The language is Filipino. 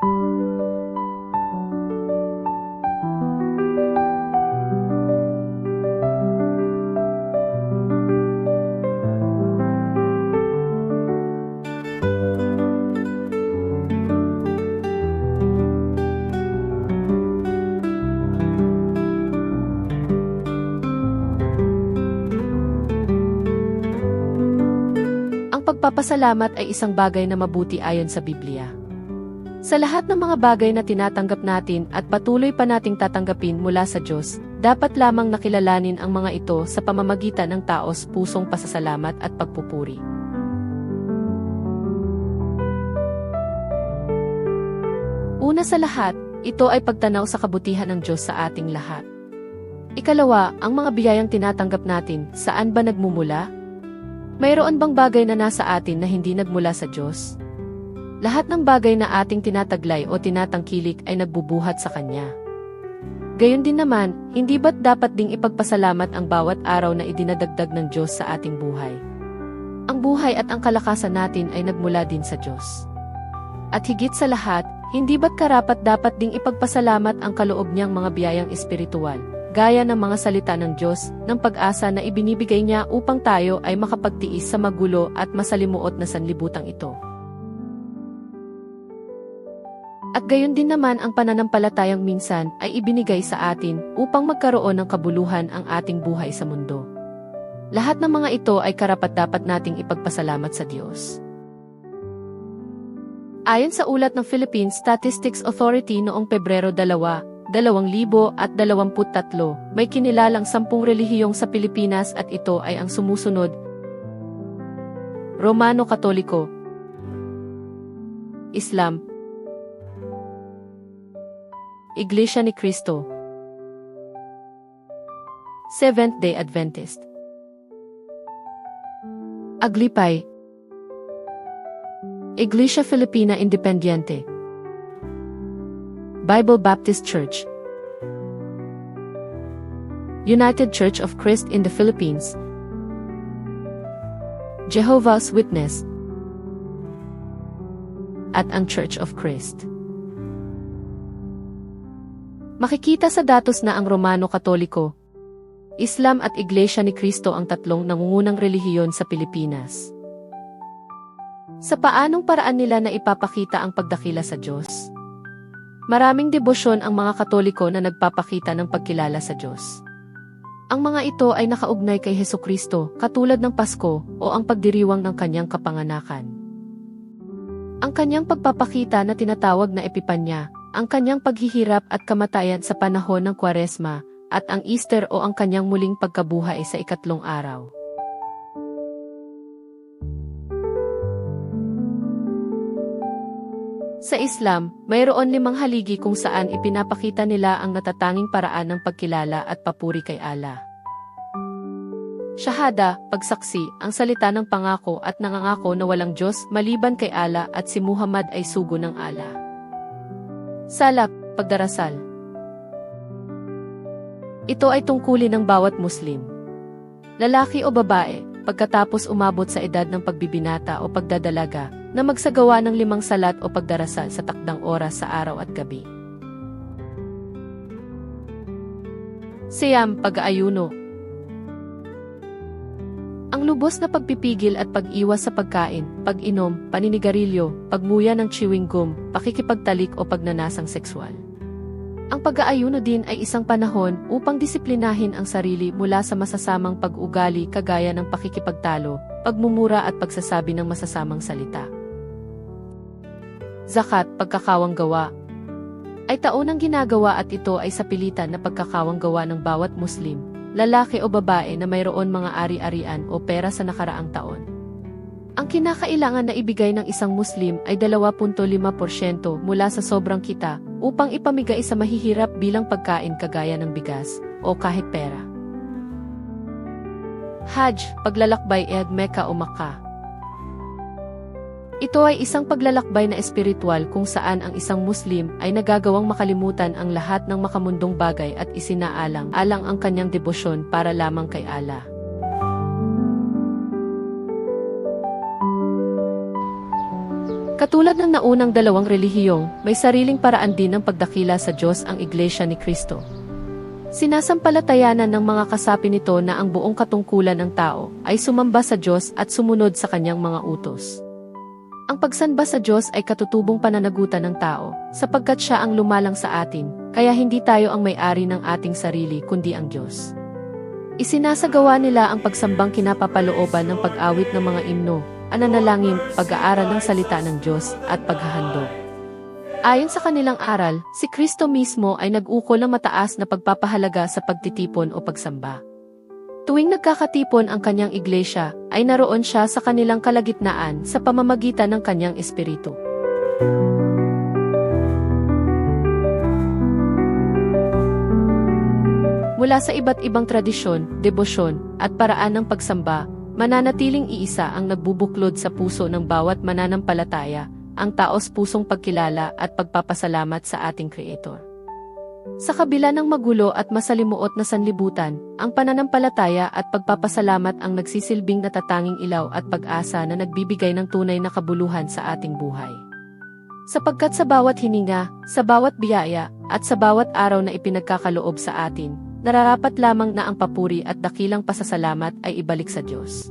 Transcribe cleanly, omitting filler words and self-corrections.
Ang pagpapasalamat ay isang bagay na mabuti ayon sa Biblia. Sa lahat ng mga bagay na tinatanggap natin at patuloy pa nating tatanggapin mula sa Diyos, dapat lamang nakilalanin ang mga ito sa pamamagitan ng taos pusong pasasalamat at pagpupuri. Una sa lahat, ito ay pagtanaw sa kabutihan ng Diyos sa ating lahat. Ikalawa, ang mga biyayang tinatanggap natin, saan ba nagmumula? Mayroon bang bagay na nasa atin na hindi nagmula sa Diyos? Lahat ng bagay na ating tinataglay o tinatangkilik ay nagbubuhat sa Kanya. Gayon din naman, hindi ba't dapat ding ipagpasalamat ang bawat araw na idinadagdag ng Diyos sa ating buhay? Ang buhay at ang kalakasan natin ay nagmula din sa Diyos. At higit sa lahat, hindi ba't karapat-dapat ding ipagpasalamat ang kaloob niyang mga biyayang espiritual, gaya ng mga salita ng Diyos, ng pag-asa na ibinibigay niya upang tayo ay makapagtiis sa magulo at masalimuot na sanlibutang ito. At gayon din naman ang pananampalatayang minsan ay ibinigay sa atin upang magkaroon ng kabuluhan ang ating buhay sa mundo. Lahat ng mga ito ay karapat-dapat nating ipagpasalamat sa Diyos. Ayon sa ulat ng Philippine Statistics Authority noong Pebrero 2023, may kinilalang 10 relihiyong sa Pilipinas at ito ay ang sumusunod: Romano Katoliko, Islam, Iglesia ni Cristo, Seventh-day Adventist, Aglipay, Iglesia Filipina Independiente, Bible Baptist Church, United Church of Christ in the Philippines, Jehovah's Witness, at ang Church of Christ. Makikita sa datos na ang Romano Katoliko, Islam at Iglesia ni Cristo ang tatlong nangungunang relihiyon sa Pilipinas. Sa paanong paraan nila na ipapakita ang pagdakila sa Diyos? Maraming debosyon ang mga Katoliko na nagpapakita ng pagkilala sa Diyos. Ang mga ito ay nakaugnay kay Hesukristo, katulad ng Pasko o ang pagdiriwang ng kanyang kapanganakan. Ang kanyang pagpapakita na tinatawag na Epipanya, ang kanyang paghihirap at kamatayan sa panahon ng Kwaresma, at ang Easter o ang kanyang muling pagkabuhay sa ikatlong araw. Sa Islam, mayroon 5 haligi kung saan ipinapakita nila ang natatanging paraan ng pagkilala at papuri kay Allah. Shahada, pagsaksi, ang salita ng pangako at nangangako na walang Diyos maliban kay Allah at si Muhammad ay sugo ng Allah. Salat, pagdarasal. Ito ay tungkulin ng bawat Muslim, lalaki o babae, pagkatapos umabot sa edad ng pagbibinata o pagdadalaga, na magsagawa ng 5 salat o pagdarasal sa takdang oras sa araw at gabi. Siyam, pag-aayuno. Ang lubos na pagpipigil at pag-iwas sa pagkain, pag-inom, paninigarilyo, pagmuya ng chewing gum, pakikipagtalik o pagnanasang sexual. Ang pag-aayuno din ay isang panahon upang disiplinahin ang sarili mula sa masasamang pag-ugali kagaya ng pakikipagtalo, pagmumura at pagsasabi ng masasamang salita. Zakat, pagkakawang gawa. Ay taunang ginagawa at ito ay sa pilitan na pagkakawang gawa ng bawat Muslim, lalaki o babae na mayroon mga ari-arian o pera sa nakaraang taon. Ang kinakailangan na ibigay ng isang Muslim ay 2.5% mula sa sobrang kita upang ipamigay sa mahihirap bilang pagkain kagaya ng bigas o kahit pera. Hajj, paglalakbay Mecca o Makkah. Ito ay isang paglalakbay na espiritual kung saan ang isang Muslim ay nagagawang makalimutan ang lahat ng makamundong bagay at isinaalang-alang ang kanyang debosyon para lamang kay Allah. Katulad ng naunang dalawang relihiyong, may sariling paraan din ng pagdakila sa Diyos ang Iglesia ni Kristo. Sinasampalatayanan ng mga kasapi nito na ang buong katungkulan ng tao ay sumamba sa Diyos at sumunod sa kanyang mga utos. Ang pagsamba sa Diyos ay katutubong pananagutan ng tao, sapagkat siya ang lumalang sa atin, kaya hindi tayo ang may-ari ng ating sarili kundi ang Diyos. Isinasagawa nila ang pagsambang kinapapalooban ng pag-awit ng mga imno, ananalangin, pag-aaral ng salita ng Diyos, at paghahandog. Ayon sa kanilang aral, si Kristo mismo ay nag-ukol ng mataas na pagpapahalaga sa pagtitipon o pagsamba. Tuwing nagkakatipon ang kanyang iglesia, ay naroon siya sa kanilang kalagitnaan sa pamamagitan ng kanyang espiritu. Mula sa iba't ibang tradisyon, debosyon, at paraan ng pagsamba, mananatiling iisa ang nagbubuklod sa puso ng bawat mananampalataya, ang taos-pusong pagkilala at pagpapasalamat sa ating Creator. Sa kabila ng magulo at masalimuot na sanlibutan, ang pananampalataya at pagpapasalamat ang nagsisilbing natatanging ilaw at pag-asa na nagbibigay ng tunay na kabuluhan sa ating buhay. Sapagkat sa bawat hininga, sa bawat biyaya, at sa bawat araw na ipinagkakaloob sa atin, nararapat lamang na ang papuri at dakilang pasasalamat ay ibalik sa Diyos.